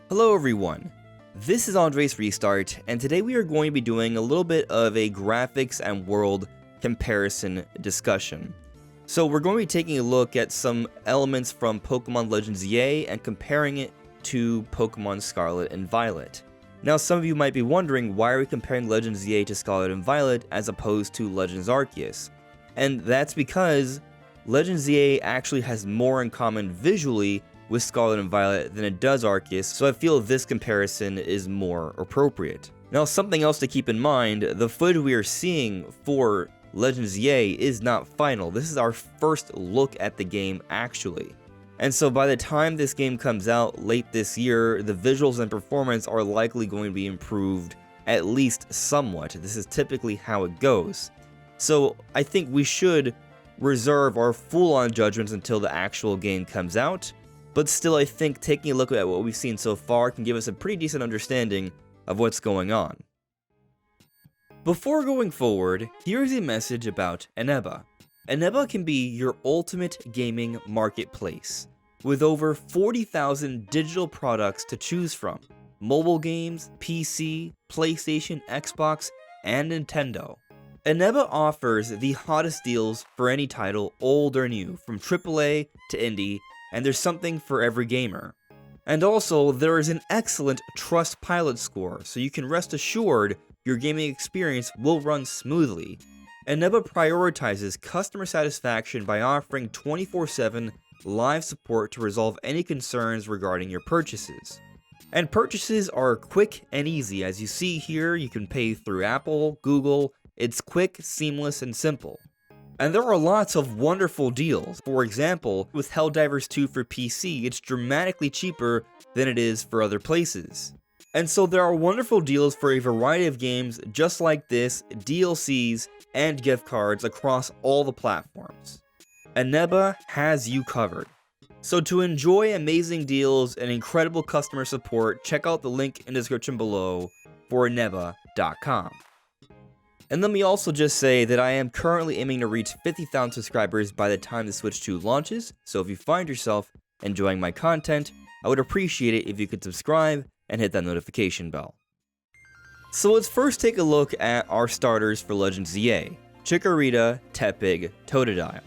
Hello everyone, this is AndresRestart, and today we are going to be doing a little bit of a graphics and world comparison discussion. So we're going to be taking a look at some elements from Pokemon Legends EA and comparing it to Pokemon Scarlet and Violet. Now some of you might be wondering, why are we comparing Legends EA to Scarlet and Violet as opposed to Legends Arceus? And that's because Legends EA actually has more in common visually with Scarlet and Violet than it does Arceus, so I feel this comparison is more appropriate. Now something else to keep in mind, the footage we are seeing for Legends EA is not final. This is our first look at the game actually. And so by the time this game comes out late this year, the visuals and performance are likely going to be improved at least somewhat. This is typically how it goes. So I think we should reserve our full-on judgments until the actual game comes out. But still, I think taking a look at what we've seen so far can give us a pretty decent understanding of what's going on. Before going forward, here's a message about Eneba. Eneba can be your ultimate gaming marketplace, with over 40,000 digital products to choose from. Mobile games, PC, PlayStation, Xbox, and Nintendo. Eneba offers the hottest deals for any title, old or new, from AAA to indie, and there's something for every gamer. And also, there is an excellent Trustpilot score, so you can rest assured your gaming experience will run smoothly. Eneba prioritizes customer satisfaction by offering 24/7 live support to resolve any concerns regarding your purchases. And purchases are quick and easy. As you see here, you can pay through Apple, Google. It's quick, seamless, and simple. And there are lots of wonderful deals. For example, with Helldivers 2 for PC, it's dramatically cheaper than it is for other places. And so there are wonderful deals for a variety of games just like this, DLCs, and gift cards across all the platforms. Eneba has you covered. So to enjoy amazing deals and incredible customer support, check out the link in the description below for Eneba.com. And let me also just say that I am currently aiming to reach 50,000 subscribers by the time the Switch 2 launches, so if you find yourself enjoying my content, I would appreciate it if you could subscribe and hit that notification bell. So let's first take a look at our starters for Legends EA, Chikorita, Tepig, Totodile.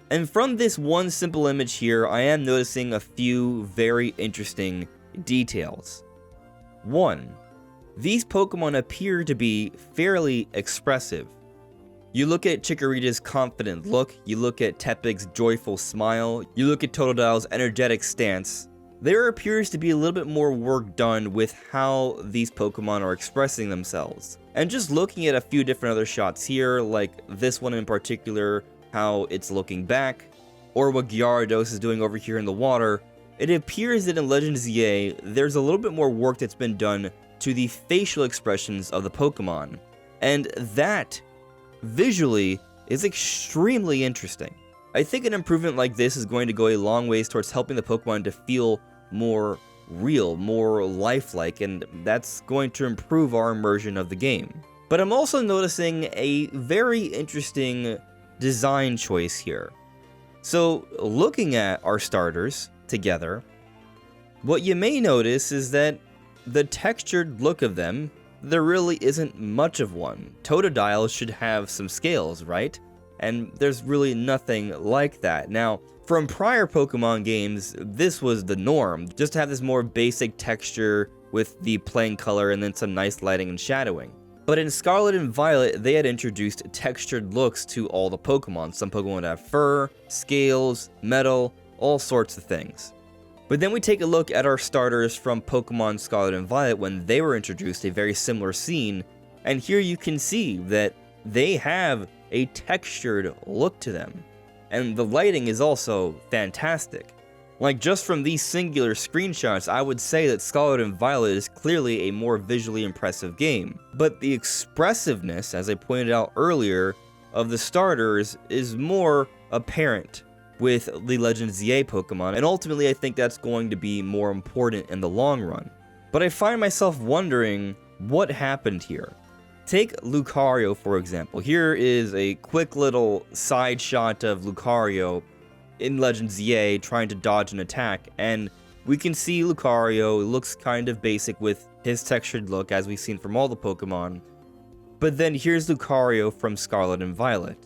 And from this one simple image here, I am noticing a few very interesting details. 1. These Pokemon appear to be fairly expressive. You look at Chikorita's confident look, you look at Tepig's joyful smile, you look at Totodile's energetic stance. There appears to be a little bit more work done with how these Pokemon are expressing themselves. And just looking at a few different other shots here, like this one in particular, how it's looking back, or what Gyarados is doing over here in the water, it appears that in Legends EA, there's a little bit more work that's been done to the facial expressions of the Pokemon. And that, visually, is extremely interesting. I think an improvement like this is going to go a long ways towards helping the Pokemon to feel more real, more lifelike, and that's going to improve our immersion of the game. But I'm also noticing a very interesting design choice here. So, looking at our starters together, what you may notice is that the textured look of them, there really isn't much of one. Totodile should have some scales, right? And there's really nothing like that. Now, from prior Pokemon games, this was the norm, just to have this more basic texture with the plain color and then some nice lighting and shadowing. But in Scarlet and Violet, they had introduced textured looks to all the Pokemon. Some Pokemon would have fur, scales, metal, all sorts of things. But then we take a look at our starters from Pokemon Scarlet and Violet when they were introduced, a very similar scene, and here you can see that they have a textured look to them, and the lighting is also fantastic. Like, just from these singular screenshots, I would say that Scarlet and Violet is clearly a more visually impressive game, but the expressiveness, as I pointed out earlier, of the starters is more apparent with the Legends EA Pokemon, and ultimately I think that's going to be more important in the long run. But I find myself wondering what happened here. Take Lucario, for example. Here is a quick little side shot of Lucario in Legends ZA trying to dodge an attack, and we can see Lucario looks kind of basic with his textured look, as we've seen from all the Pokemon. But then here's Lucario from Scarlet and Violet.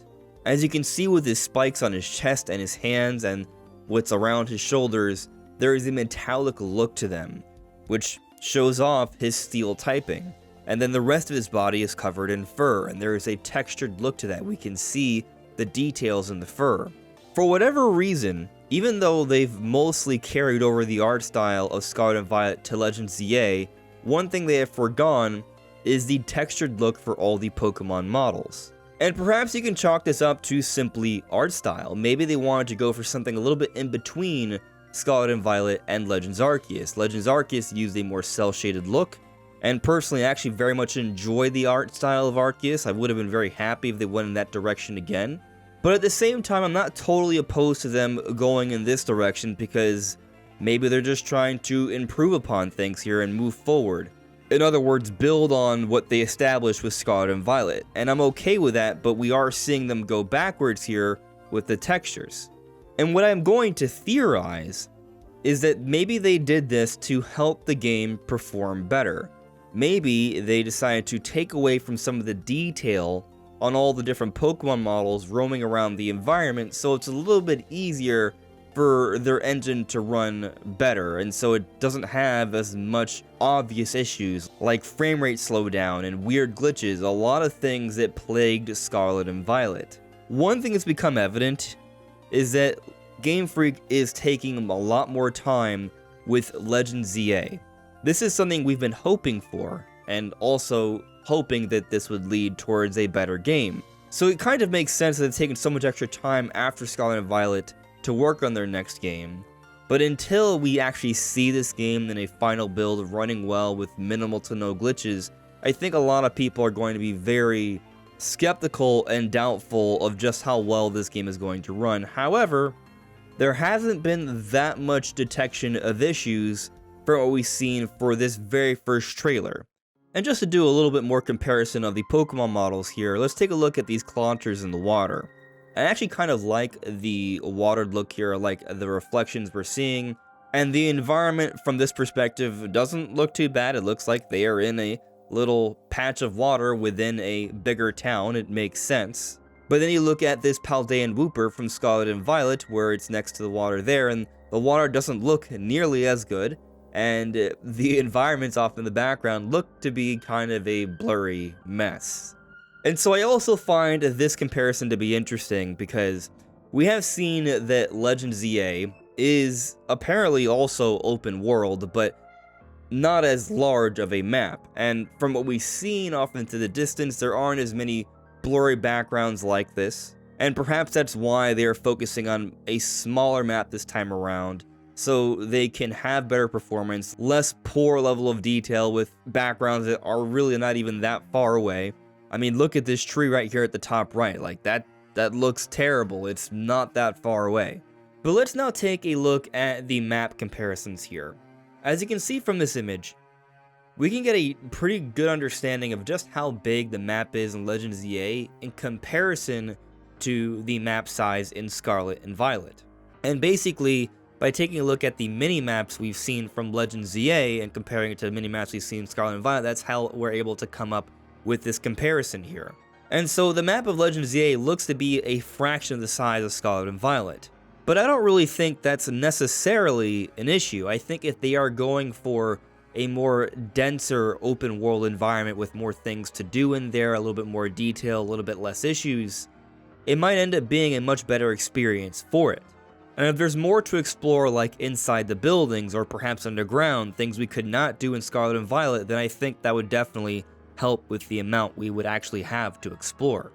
As you can see with his spikes on his chest and his hands and what's around his shoulders, there is a metallic look to them, which shows off his steel typing. And then the rest of his body is covered in fur, and there is a textured look to that. We can see the details in the fur. For whatever reason, even though they've mostly carried over the art style of Scarlet and Violet to Legends ZA, one thing they have forgone is the textured look for all the Pokemon models. And perhaps you can chalk this up to simply art style. Maybe they wanted to go for something a little bit in between Scarlet and Violet and Legends Arceus. Legends Arceus used a more cel-shaded look, and personally I actually very much enjoy the art style of Arceus. I would have been very happy if they went in that direction again. But at the same time, I'm not totally opposed to them going in this direction, because maybe they're just trying to improve upon things here and move forward. In other words, build on what they established with Scarlet and Violet. And I'm okay with that, but we are seeing them go backwards here with the textures. And what I'm going to theorize is that maybe they did this to help the game perform better. Maybe they decided to take away from some of the detail on all the different Pokemon models roaming around the environment, so it's a little bit easier for their engine to run better, and so it doesn't have as much obvious issues like frame rate slowdown and weird glitches, a lot of things that plagued Scarlet and Violet. One thing that's become evident is that Game Freak is taking a lot more time with Legends ZA. This is something we've been hoping for, and also hoping that this would lead towards a better game. So it kind of makes sense that it's taken so much extra time after Scarlet and Violet to work on their next game. But until we actually see this game in a final build running well with minimal to no glitches, I think a lot of people are going to be very skeptical and doubtful of just how well this game is going to run. However, there hasn't been that much detection of issues from what we've seen for this very first trailer. And just to do a little bit more comparison of the Pokemon models here, let's take a look at these Claunchers in the water. I actually kind of like the watered look here, like the reflections we're seeing, and the environment from this perspective doesn't look too bad. It looks like they are in a little patch of water within a bigger town. It makes sense. But then you look at this Paldean Wooper from Scarlet and Violet, where it's next to the water there, and the water doesn't look nearly as good, and the environments off in the background look to be kind of a blurry mess. And so I also find this comparison to be interesting, because we have seen that Legends ZA is apparently also open world, but not as large of a map. And from what we've seen off into the distance, there aren't as many blurry backgrounds like this. And perhaps that's why they're focusing on a smaller map this time around, so they can have better performance, less poor level of detail with backgrounds that are really not even that far away. I mean, look at this tree right here at the top right, like that looks terrible, it's not that far away. But let's now take a look at the map comparisons here. As you can see from this image, we can get a pretty good understanding of just how big the map is in Legends ZA in comparison to the map size in Scarlet and Violet. And basically, by taking a look at the mini-maps we've seen from Legends ZA and comparing it to the mini-maps we've seen in Scarlet and Violet, that's how we're able to come up with this comparison here. And so the map of Legends ZA looks to be a fraction of the size of Scarlet and Violet. But I don't really think that's necessarily an issue. I think if they are going for a more denser open world environment with more things to do in there, a little bit more detail, a little bit less issues, it might end up being a much better experience for it. And if there's more to explore, like inside the buildings or perhaps underground, things we could not do in Scarlet and Violet, then I think that would definitely help with the amount we would actually have to explore.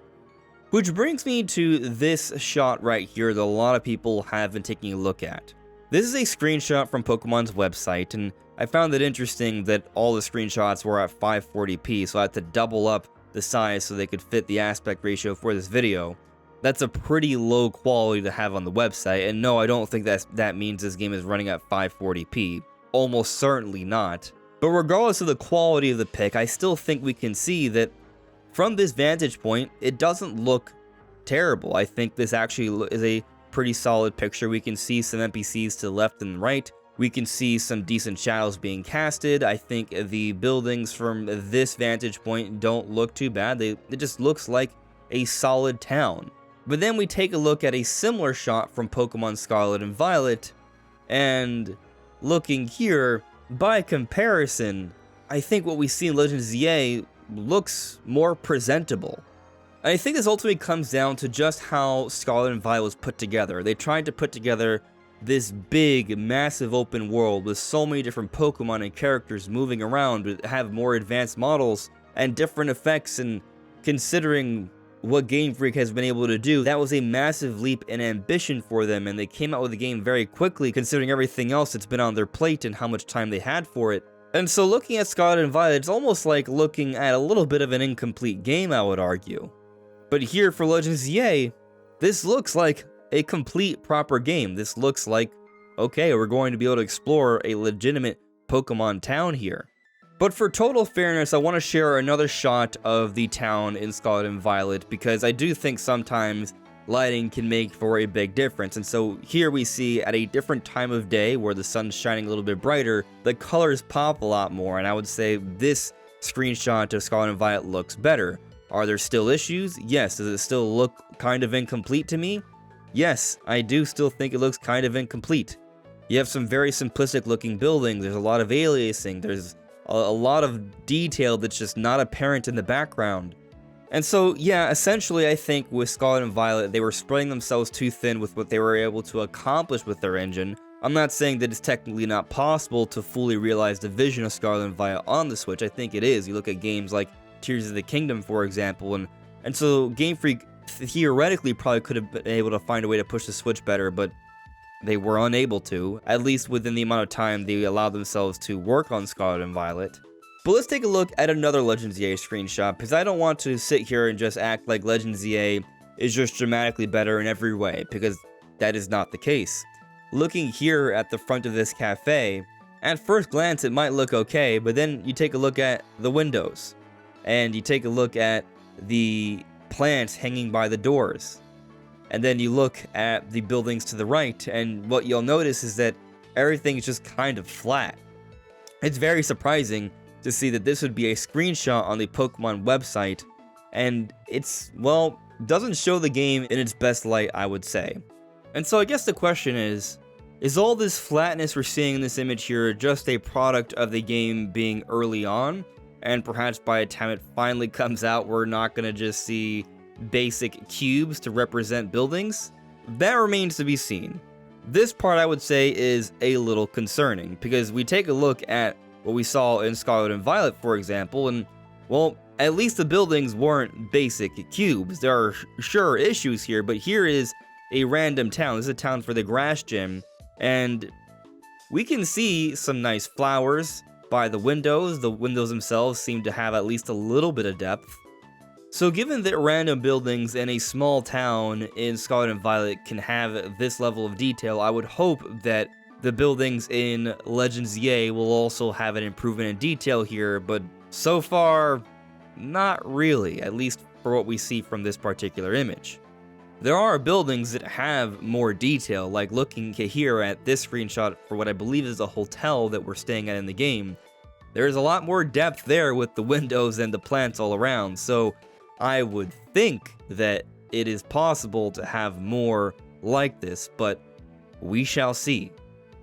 Which brings me to this shot right here that a lot of people have been taking a look at. This is a screenshot from Pokemon's website, and I found it interesting that all the screenshots were at 540p, so I had to double up the size so they could fit the aspect ratio for this video. That's a pretty low quality to have on the website, and no, I don't think that means this game is running at 540p. Almost certainly not. But regardless of the quality of the pic, I still think we can see that From this vantage point, it doesn't look terrible. I think this actually is a pretty solid picture. We can see some NPCs to the left and right. We can see some decent shadows being casted. I think the buildings from this vantage point don't look too bad. It just looks like a solid town. But then we take a look at a similar shot from Pokemon Scarlet and Violet, and looking here, by comparison, I think what we see in Legend of ZA looks more presentable. And I think this ultimately comes down to just how Scarlet and Violet was put together. They tried to put together this big, massive open world with so many different Pokemon and characters moving around, have more advanced models and different effects, and considering what Game Freak has been able to do, that was a massive leap in ambition for them, and they came out with the game very quickly considering everything else that's been on their plate and how much time they had for it. And so looking at Scarlet and Violet, it's almost like looking at a little bit of an incomplete game, I would argue. But here for Legend of ZA, this looks like a complete, proper game. This looks like, okay, we're going to be able to explore a legitimate Pokemon town here. But for total fairness, I want to share another shot of the town in Scarlet and Violet, because I do think sometimes lighting can make for a big difference. And so here we see at a different time of day where the sun's shining a little bit brighter, the colors pop a lot more, and I would say this screenshot of Scarlet and Violet looks better. Are there still issues? Yes. Does it still look kind of incomplete to me? Yes, I do still think it looks kind of incomplete. You have some very simplistic looking buildings, there's a lot of aliasing, there's a lot of detail that's just not apparent in the background. And so, yeah, essentially I think with Scarlet and Violet, they were spreading themselves too thin with what they were able to accomplish with their engine. I'm not saying that it's technically not possible to fully realize the vision of Scarlet and Violet on the Switch. I think it is. You look at games like Tears of the Kingdom, for example, and so Game Freak theoretically probably could have been able to find a way to push the Switch better, but they were unable to, at least within the amount of time they allowed themselves to work on Scarlet and Violet. But let's take a look at another Legend ZA screenshot, because I don't want to sit here and just act like Legend ZA is just dramatically better in every way, because that is not the case. Looking here at the front of this cafe, at first glance it might look okay, but then you take a look at the windows, and you take a look at the plants hanging by the doors, and then you look at the buildings to the right, and what you'll notice is that everything is just kind of flat. It's very surprising to see that this would be a screenshot on the Pokemon website, and it's, well, doesn't show the game in its best light, I would say. And so I guess the question is all this flatness we're seeing in this image here just a product of the game being early on, and perhaps by the time it finally comes out, we're not going to just see basic cubes to represent buildings? That remains to be seen. This part, I would say, is a little concerning, because we take a look at what we saw in Scarlet and Violet, for example, and, well, at least the buildings weren't basic cubes. There are sure issues here, but here is a random town. This is a town for the Grass Gym, and we can see some nice flowers by the windows. The windows themselves seem to have at least a little bit of depth. So given that random buildings in a small town in Scarlet and Violet can have this level of detail, I would hope that the buildings in Legend ZA will also have an improvement in detail here, but so far, not really, at least for what we see from this particular image. There are buildings that have more detail, like looking here at this screenshot for what I believe is a hotel that we're staying at in the game. There's a lot more depth there with the windows and the plants all around, so I would think that it is possible to have more like this, but we shall see.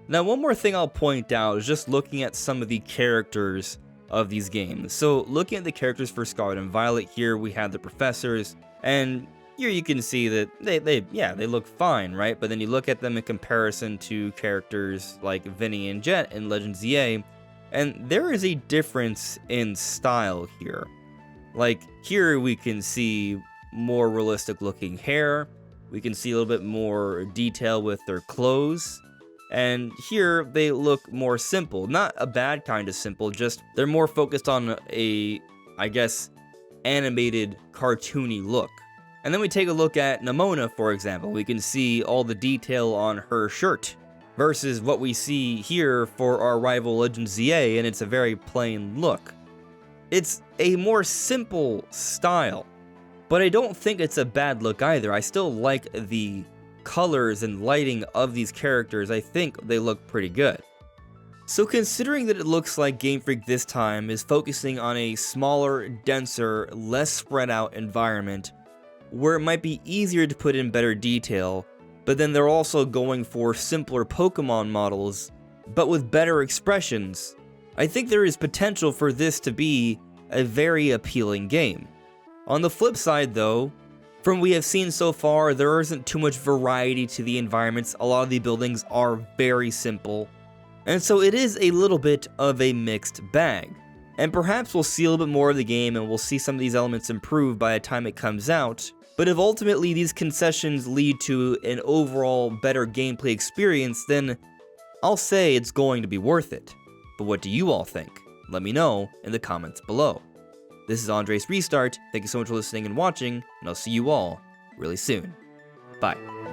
Now, one more thing I'll point out is just looking at some of the characters of these games. So looking at the characters for Scarlet and Violet, here we have the professors, and here you can see that they look fine, right? But then you look at them in comparison to characters like Vinny and Jet in Legend ZA, and there is a difference in style here. Like, here we can see more realistic looking hair, we can see a little bit more detail with their clothes, and here they look more simple. Not a bad kind of simple, just they're more focused on a, I guess, animated, cartoony look. And then we take a look at Nemona, for example. We can see all the detail on her shirt, versus what we see here for our rival Legend ZA, and it's a very plain look. It's a more simple style, but I don't think it's a bad look either. I still like the colors and lighting of these characters. I think they look pretty good. So considering that it looks like Game Freak this time is focusing on a smaller, denser, less spread out environment, where it might be easier to put in better detail, but then they're also going for simpler Pokemon models, but with better expressions, I think there is potential for this to be a very appealing game. On the flip side though, from what we have seen so far, there isn't too much variety to the environments. A lot of the buildings are very simple, and so it is a little bit of a mixed bag. And perhaps we'll see a little bit more of the game and we'll see some of these elements improve by the time it comes out, but if ultimately these concessions lead to an overall better gameplay experience, then I'll say it's going to be worth it. But what do you all think? Let me know in the comments below. This is AndresRestart. Thank you so much for listening and watching, and I'll see you all really soon. Bye.